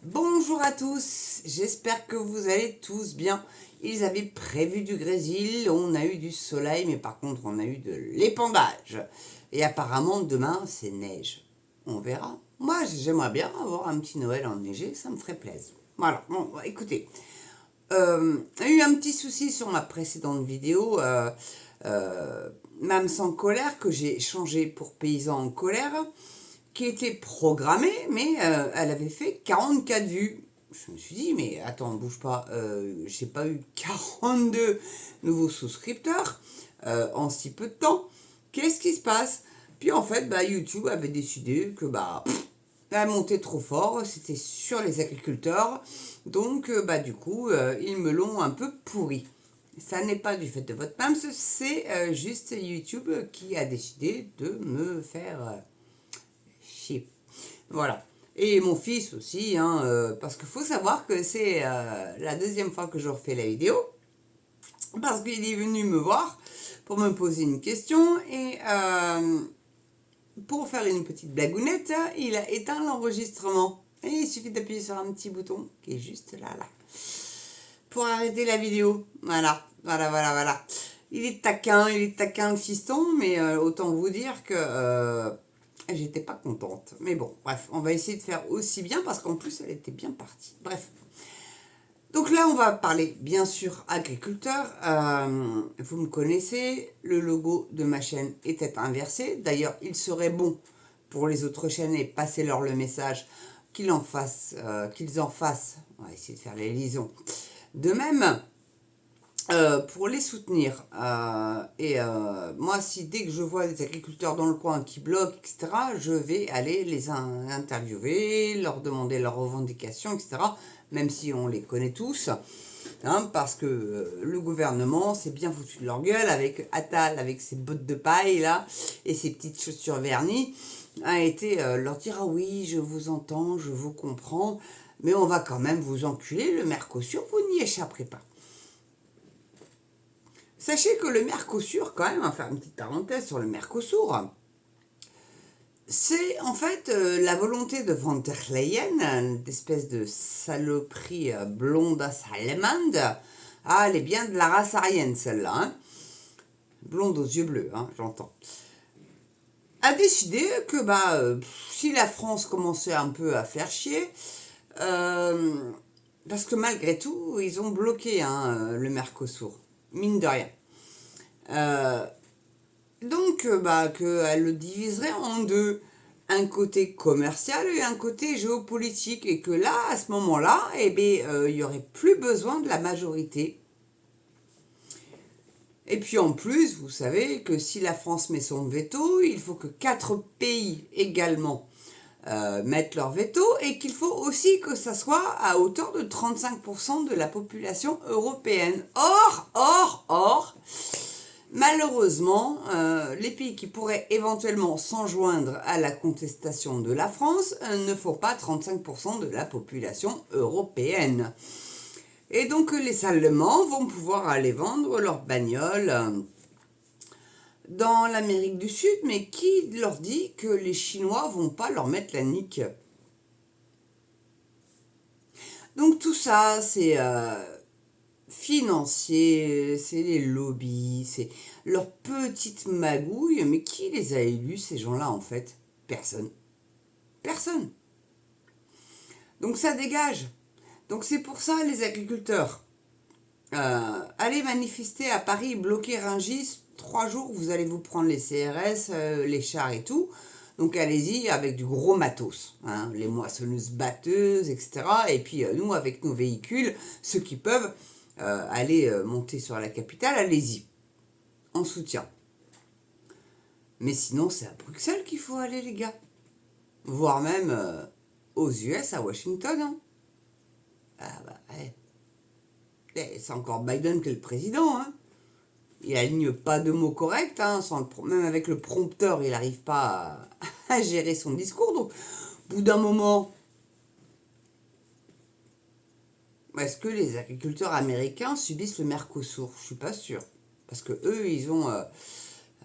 Bonjour à tous, j'espère que vous allez tous bien. Ils avaient prévu du grésil, on a eu du soleil, mais par contre on a eu de l'épandage. Et apparemment demain c'est neige. On verra. Moi j'aimerais bien avoir un petit Noël enneigé, ça me ferait plaisir. Voilà, bon écoutez, il y a eu un petit souci sur ma précédente vidéo, Mame sans colère, que j'ai changé pour Paysan en colère, qui était programmée, mais elle avait fait 44 vues. Je me suis dit, mais attends, bouge pas, j'ai pas eu 42 nouveaux souscripteurs en si peu de temps. Qu'est-ce qui se passe? Puis en fait, YouTube avait décidé que elle montait trop fort, c'était sur les agriculteurs, donc du coup, ils me l'ont un peu pourri. Ça n'est pas du fait de votre femme, c'est juste YouTube qui a décidé de me faire chier. Voilà. Et mon fils aussi, hein, parce qu'il faut savoir que c'est la deuxième fois que je refais la vidéo, parce qu'il est venu me voir pour me poser une question, et pour faire une petite blagounette, il a éteint l'enregistrement. Et il suffit d'appuyer sur un petit bouton qui est juste là, pour arrêter la vidéo. Voilà. Il est taquin le fiston, mais autant vous dire que j'étais pas contente. Mais bon, bref, on va essayer de faire aussi bien parce qu'en plus, elle était bien partie. Bref. Donc là, on va parler bien sûr agriculteur. Vous me connaissez, le logo de ma chaîne était inversé. D'ailleurs, il serait bon pour les autres chaînes et passer leur le message qu'ils en fassent. On va essayer de faire les liaisons. De même, pour les soutenir. Moi, si dès que je vois des agriculteurs dans le coin qui bloquent, etc., je vais aller les interviewer, leur demander leurs revendications, etc., même si on les connaît tous. Hein, parce que le gouvernement s'est bien foutu de leur gueule avec Attal, avec ses bottes de paille là, et ses petites chaussures vernies, a été leur dire ah oui, je vous entends, je vous comprends, mais on va quand même vous enculer, le Mercosur, vous n'y échapperez pas. Sachez que le Mercosur, quand même, on va faire une petite parenthèse sur le Mercosur, c'est en fait la volonté de von der Leyen, une espèce de saloperie blondasse allemande. Ah, elle est bien de la race aryenne, celle-là. Hein, blonde aux yeux bleus, hein, j'entends. A décidé que si la France commençait un peu à faire chier, parce que malgré tout, ils ont bloqué le Mercosur, mine de rien. Donc, qu'elle le diviserait en deux, un côté commercial et un côté géopolitique, et que là, à ce moment-là, il n'y aurait plus besoin de la majorité. Et puis en plus, vous savez que si la France met son veto, il faut que 4 pays également mettent leur veto, et qu'il faut aussi que ça soit à hauteur de 35% de la population européenne. Or, malheureusement, les pays qui pourraient éventuellement s'enjoindre à la contestation de la France ne font pas 35% de la population européenne. Et donc les Allemands vont pouvoir aller vendre leurs bagnoles dans l'Amérique du Sud, mais qui leur dit que les Chinois vont pas leur mettre la nique? Donc tout ça, c'est financier, c'est les lobbies, c'est leur petite magouille, mais qui les a élus, ces gens-là, en fait? Personne. Personne. Donc ça dégage. Donc c'est pour ça, les agriculteurs, allez manifester à Paris, bloquer Rungis, 3 jours, vous allez vous prendre les CRS, les chars et tout. Donc allez-y avec du gros matos, hein, les moissonneuses batteuses, etc. Et puis nous, avec nos véhicules, ceux qui peuvent aller monter sur la capitale, allez-y, en soutien. Mais sinon, c'est à Bruxelles qu'il faut aller, les gars. Voire même aux US, à Washington. Hein. C'est encore Biden qui est le président. Hein. Il aligne pas de mots corrects. Hein, même avec le prompteur, il n'arrive pas à gérer son discours. Donc, au bout d'un moment, est-ce que les agriculteurs américains subissent le Mercosur? Je suis pas sûre. Parce que eux, ils ont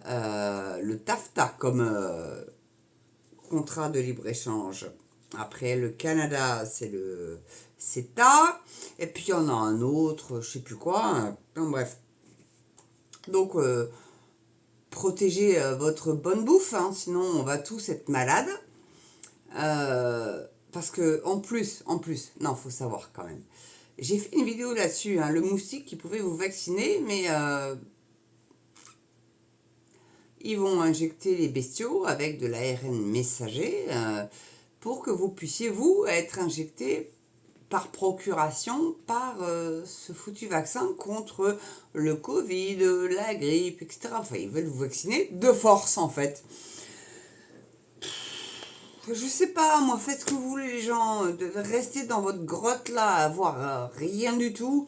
le TAFTA comme contrat de libre-échange. Après, le Canada, c'est le CETA. Et puis, il y en a un autre, je sais plus quoi. Bref. Donc, protégez votre bonne bouffe, hein, sinon on va tous être malades. Parce que, en plus, non, faut savoir quand même. J'ai fait une vidéo là-dessus, hein, le moustique qui pouvait vous vacciner, mais ils vont injecter les bestiaux avec de l'ARN messager pour que vous puissiez, vous, être injecté par procuration par ce foutu vaccin contre le Covid, la grippe, etc. Enfin, ils veulent vous vacciner de force, en fait. Je sais pas, moi, faites ce que vous voulez, les gens. Restez dans votre grotte, là, à avoir rien du tout.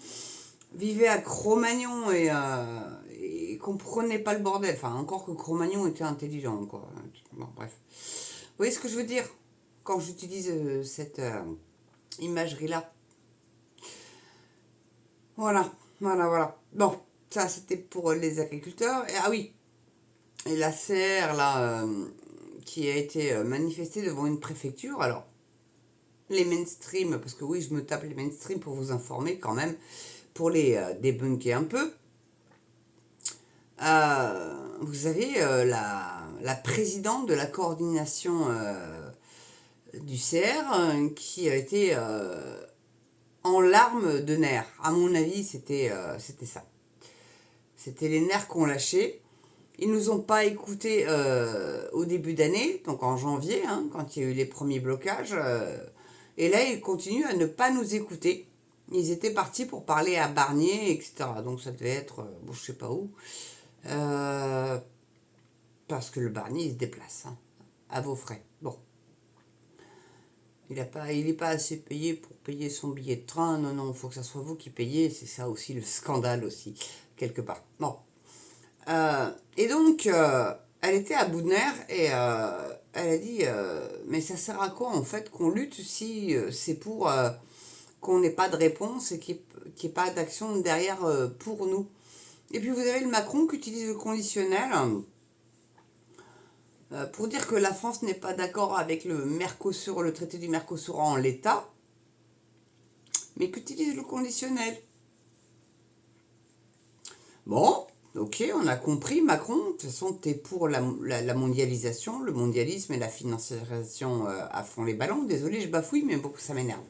Vivez à Cro-Magnon et comprenez pas le bordel. Enfin, encore que Cro-Magnon était intelligent, quoi. Bon, bref. Vous voyez ce que je veux dire quand j'utilise cette imagerie-là? Voilà, voilà. Bon, ça, c'était pour les agriculteurs. Et, ah oui, et la serre, là, qui a été manifestée devant une préfecture. Alors, les mainstream, parce que oui, je me tape les mainstream pour vous informer quand même, pour les débunker un peu. Vous avez la présidente de la coordination du CR qui a été en larmes de nerfs. À mon avis, c'était ça. C'était les nerfs qu'on lâchait. Ils nous ont pas écoutés au début d'année, donc en janvier, hein, quand il y a eu les premiers blocages. Et là, ils continuent à ne pas nous écouter. Ils étaient partis pour parler à Barnier, etc. Donc ça devait être, bon, je sais pas où. Parce que le Barnier, il se déplace, hein, à vos frais. Bon. Il n'est pas assez payé pour payer son billet de train. Non, non, il faut que ça soit vous qui payez. C'est ça aussi le scandale aussi, quelque part. Bon. Et donc, elle était à bout de nerfs et elle a dit mais ça sert à quoi en fait qu'on lutte si c'est pour qu'on n'ait pas de réponse et qu'il n'y ait pas d'action derrière pour nous. Et puis vous avez le Macron qui utilise le conditionnel pour dire que la France n'est pas d'accord avec le Mercosur, le traité du Mercosur en l'état, mais qu'utilise le conditionnel. Bon, ok, on a compris, Macron, de toute façon, t'es pour la mondialisation, le mondialisme et la financiarisation à fond les ballons. Désolé, je bafouille, mais bon, ça m'énerve.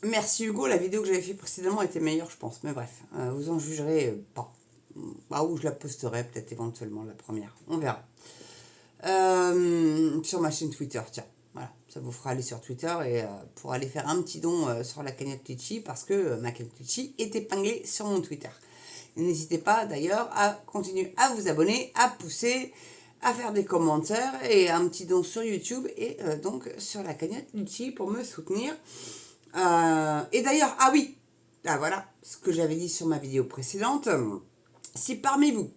Merci Hugo, la vidéo que j'avais fait précédemment était meilleure, je pense, mais bref, vous en jugerez pas. Bah, où je la posterai peut-être éventuellement, la première, on verra. Sur ma chaîne Twitter, tiens. Voilà, ça vous fera aller sur Twitter et pour aller faire un petit don sur la cagnotte Litchi parce que ma cagnotte Litchi est épinglée sur mon Twitter. N'hésitez pas d'ailleurs à continuer à vous abonner, à pousser, à faire des commentaires et un petit don sur YouTube et donc sur la cagnotte Litchi pour me soutenir. Et d'ailleurs, ah oui, voilà ce que j'avais dit sur ma vidéo précédente. Si parmi vous,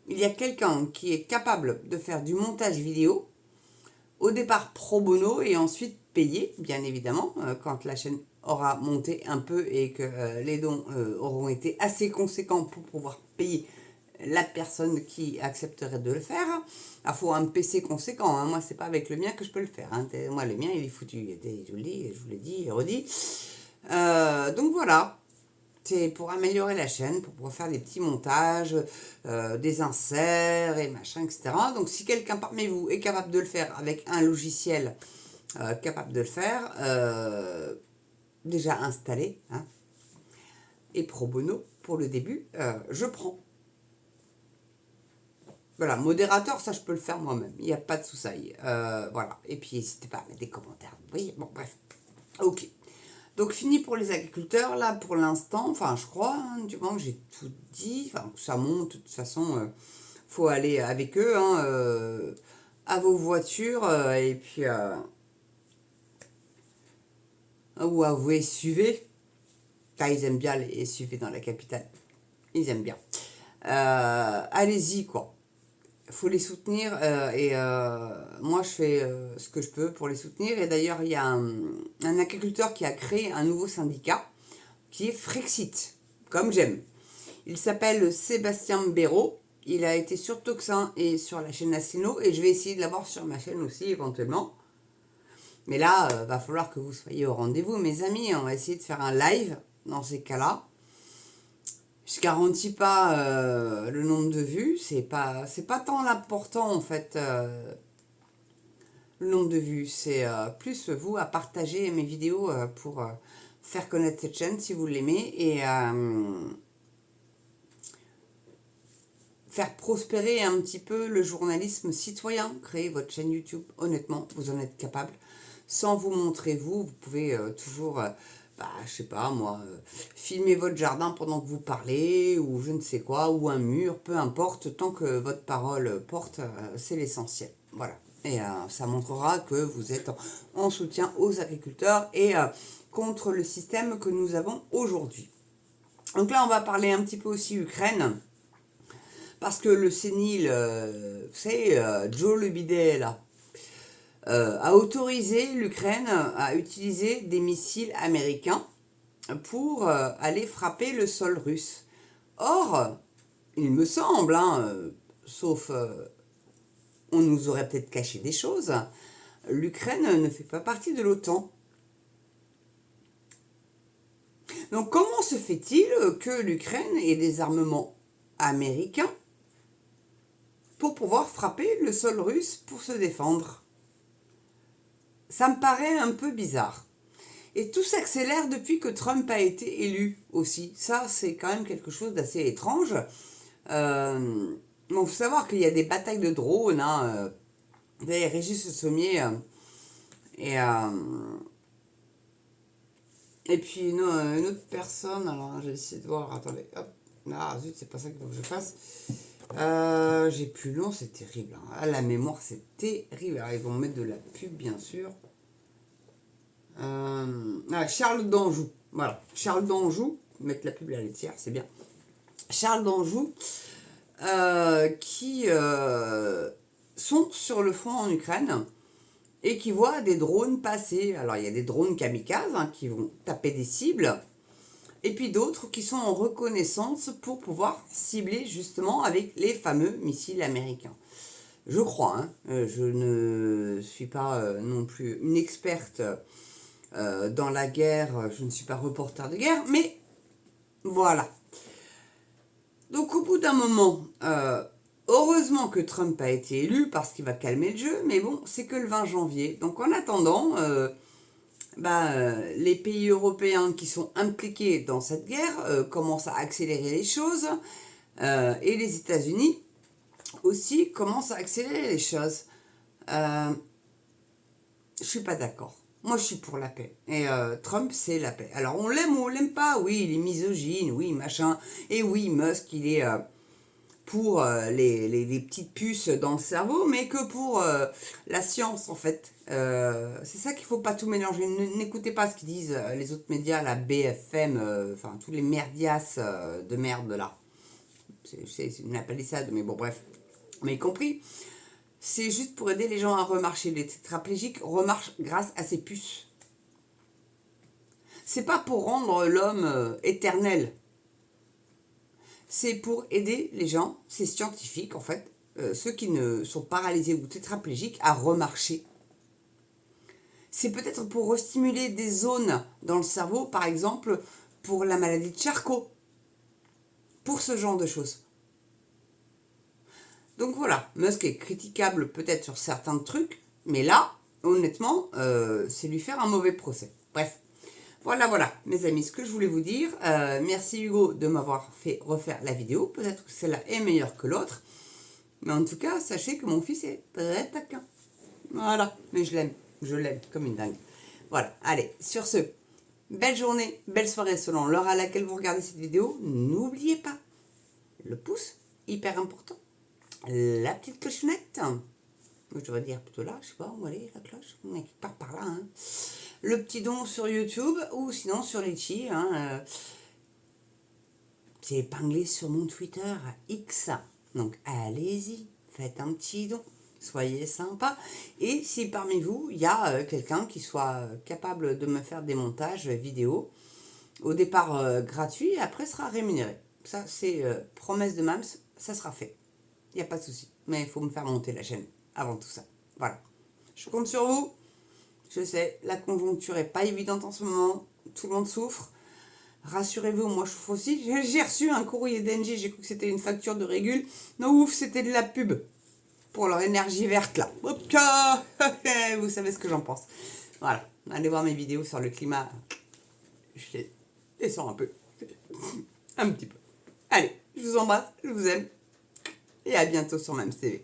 il y a quelqu'un qui est capable de faire du montage vidéo, au départ pro bono et ensuite payé, bien évidemment, quand la chaîne aura monté un peu et que les dons auront été assez conséquents pour pouvoir payer la personne qui accepterait de le faire. Il faut un PC conséquent, hein. Moi c'est pas avec le mien que je peux le faire, hein. Moi le mien il est foutu, je vous l'ai dit et redit. Donc voilà. C'est pour améliorer la chaîne, pour pouvoir faire des petits montages, des inserts et machin, etc. Donc si quelqu'un parmi vous est capable de le faire avec un logiciel capable de le faire, déjà installé, hein, et pro bono pour le début, je prends. Voilà, modérateur, ça je peux le faire moi-même, il n'y a pas de souci. Voilà, et puis n'hésitez pas à mettre des commentaires. Oui, bon, bref. Ok. Donc fini pour les agriculteurs, là pour l'instant, enfin je crois, hein, du moment que j'ai tout dit, enfin ça monte, de toute façon, faut aller avec eux, hein, à vos voitures, et puis, ou à vous SUV, car ils aiment bien les SUV dans la capitale, ils aiment bien. Allez-y quoi. Faut les soutenir et moi je fais ce que je peux pour les soutenir et d'ailleurs il y a un agriculteur qui a créé un nouveau syndicat qui est Frexit, comme j'aime. Il s'appelle Sébastien Béraud Il a été sur Toxin et sur la chaîne Assino, et je vais essayer de l'avoir sur ma chaîne aussi éventuellement. Mais là, va falloir que vous soyez au rendez-vous, mes amis. On va essayer de faire un live dans ces cas-là. Je garantis pas le nombre de vues. C'est pas tant l'important en fait. Le nombre de vues, c'est plus vous à partager mes vidéos pour faire connaître cette chaîne si vous l'aimez et faire prospérer un petit peu le journalisme citoyen. Créer votre chaîne YouTube, honnêtement, vous en êtes capable. Sans vous montrer vous pouvez toujours, je sais pas moi, filmer votre jardin pendant que vous parlez, ou je ne sais quoi, ou un mur, peu importe, tant que votre parole porte, c'est l'essentiel. Voilà. Et ça montrera que vous êtes en soutien aux agriculteurs et contre le système que nous avons aujourd'hui. Donc là, on va parler un petit peu aussi Ukraine. Parce que le sénile, c'est Joe le bidet là, a autorisé l'Ukraine à utiliser des missiles américains pour aller frapper le sol russe. Or, il me semble, sauf on nous aurait peut-être caché des choses, l'Ukraine ne fait pas partie de l'OTAN. Donc comment se fait-il que l'Ukraine ait des armements américains pour pouvoir frapper le sol russe pour se défendre? Ça me paraît un peu bizarre. Et tout s'accélère depuis que Trump a été élu aussi. Ça, c'est quand même quelque chose d'assez étrange. Faut savoir qu'il y a des batailles de drones. Vous avez Régis Le Sommier et puis une autre personne. Alors, j'ai essayé de voir. Attendez, hop. Ah, zut, c'est pas ça qu'il faut que je fasse. J'ai plus long, c'est terrible. La mémoire, c'est terrible. Alors, ils vont mettre de la pub, bien sûr. Charles d'Anjou. Voilà. Charles d'Anjou. Mettre la pub à la laitière, c'est bien. Charles d'Anjou. Qui sont sur le front en Ukraine et qui voient des drones passer. Alors, il y a des drones kamikazes qui vont taper des cibles. Et puis d'autres qui sont en reconnaissance pour pouvoir cibler justement avec les fameux missiles américains. Je crois, je ne suis pas non plus une experte dans la guerre, je ne suis pas reporter de guerre, mais voilà. Donc au bout d'un moment, heureusement que Trump a été élu parce qu'il va calmer le jeu, mais bon, c'est que le 20 janvier. Donc en attendant, les pays européens qui sont impliqués dans cette guerre commencent à accélérer les choses et les États-Unis aussi commencent à accélérer les choses. Je suis pas d'accord. Moi, je suis pour la paix. Et Trump, c'est la paix. Alors, on l'aime ou on l'aime pas. Oui, il est misogyne, oui, machin. Et oui, Musk, il est pour les petites puces dans le cerveau, mais que pour la science, en fait. C'est ça qu'il faut pas tout mélanger. N'écoutez pas ce qu'ils disent les autres médias, la BFM, enfin, tous les merdias de merde, là. C'est une appellissade, mais bon, bref. Mais compris. C'est juste pour aider les gens à remarcher. Les tétraplégiques remarchent grâce à ces puces. C'est pas pour rendre l'homme éternel. C'est pour aider les gens, c'est scientifique en fait, ceux qui ne sont paralysés ou tétraplégiques à remarcher. C'est peut-être pour restimuler des zones dans le cerveau, par exemple pour la maladie de Charcot. Pour ce genre de choses. Donc voilà, Musk est critiquable peut-être sur certains trucs, mais là, honnêtement, c'est lui faire un mauvais procès. Bref, voilà, mes amis, ce que je voulais vous dire. Merci Hugo de m'avoir fait refaire la vidéo. Peut-être que celle-là est meilleure que l'autre. Mais en tout cas, sachez que mon fils est très taquin. Voilà, mais je l'aime comme une dingue. Voilà, allez, sur ce, belle journée, belle soirée selon l'heure à laquelle vous regardez cette vidéo. N'oubliez pas, le pouce, hyper important. La petite clochonnette, je devrais dire plutôt là, je sais pas où aller, la cloche, on est quelque part par là. Le petit don sur YouTube ou sinon sur Litchi. C'est épinglé sur mon Twitter X. Donc allez-y, faites un petit don, soyez sympa. Et si parmi vous, il y a quelqu'un qui soit capable de me faire des montages vidéo, au départ gratuit, après sera rémunéré. Ça, c'est promesse de Mams, ça sera fait. Il n'y a pas de souci. Mais il faut me faire monter la chaîne avant tout ça. Voilà. Je compte sur vous. Je sais, la conjoncture est pas évidente en ce moment. Tout le monde souffre. Rassurez-vous, moi je souffre aussi. J'ai reçu un courrier d'Engie, j'ai cru que c'était une facture de régule. Non, ouf, c'était de la pub pour leur énergie verte là. Hop, vous savez ce que j'en pense. Voilà, allez voir mes vidéos sur le climat. Je les descends un peu. Un petit peu. Allez, je vous embrasse, je vous aime. Et à bientôt sur MamsTV.